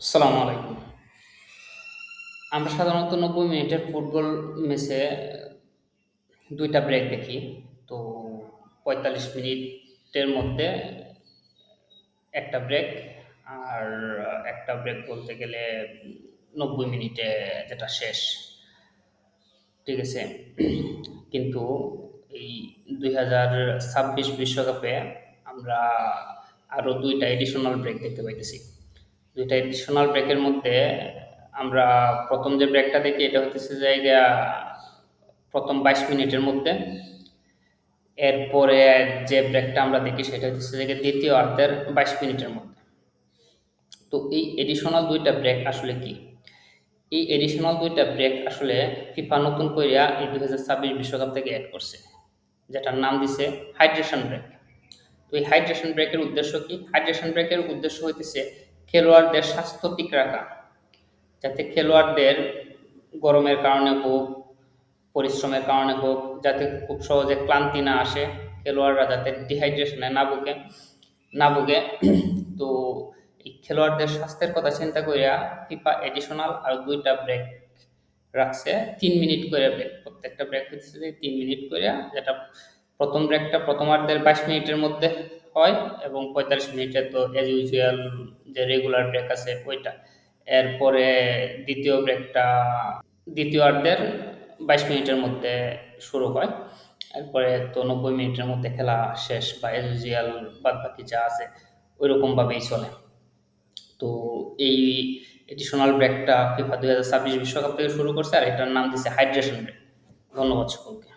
আসসালামু আলাইকুম। আমরা সাধারণত ৯০ মিনিটের ফুটবল ম্যাচে ২ টা ব্রেক দেখি। তো ৪৫ মিনিটের মধ্যে ১ টা ব্রেক, আর একটা ব্রেক বলতে গেলে ৯০ মিনিটে যেটা শেষ। ঠিক আছে? কিন্তু এই ২০২৬ বিশ্বকাপে আমরা আরো ২ টা এডিশনাল ব্রেক দেখতে পাইতেছি। ২ টা এডিশনাল ব্রেকের মধ্যে আমরা ১ম যে ব্রেকটা দেখি এটা হইতেছে জায়গা ১ম ২২ মিনিটের মধ্যে। এরপরে যে ব্রেকটা আমরা দেখি সেটা হইতেছে জায়গা ২য় অর্ধের ২২ মিনিটের মধ্যে। তো এই এডিশনাল ২ টা ব্রেক আসলে কি? এই এডিশনাল ২ টা ব্রেক আসলে ফিফা নতুন কইরা এই ২০২৬ বিশ্বকাপ থেকে এড করছে। যেটার নাম দিছে হাইড্রেশন ব্রেক। তো এই হাইড্রেশন ব্রেকের উদ্দেশ্য কি? হাইড্রেশন ব্রেকের উদ্দেশ্য হইতেছে খেলোয়াড়দের স্বাস্থ্য ঠিক রাখা। যাতে খেলোয়াড়দের গরমের কারণে হোক, পরিশ্রমের কারণে হোক, যাতে খুব সহজে ক্লান্তি না আসে, খেলোয়াড়রা যাতে ডিহাইড্রেশনে না ভোগে। তো এই খেলোয়াড়দের স্বাস্থ্যের কথা চিন্তা কইরা ফিফা এডিশনাল আরো ২ টা ব্রেক রাখছে। ৩ মিনিট করে ব্রেক। প্রত্যেকটা ব্রেক হইতেছে যে ৩ মিনিট কইরা, যেটা ১ম ব্রেকটা প্রথমার্ধের ২২ মিনিটের মধ্যে হয় এবং ৪৫ মিনিটে তো অ্যাজ ইউজুয়াল যে রেগুলার ব্রেক আছে ওইটা। এরপরে ২য় অর্ধের ২২ মিনিটের মধ্যে শুরু হয়। এরপরে তো ৯০ মিনিটের মধ্যে খেলা শেষ বা অ্যাজ ইউজুয়াল বাদবাকি যা আছে ঐরকমভাবেই চলে। তো এই এডিশনাল ব্রেকটা ফিফা ২০২৬ বিশ্বকাপ থেকে শুরু করছে আর এটার নাম দিছে হাইড্রেশন ব্রেক। ধন্যবাদ সকলকে।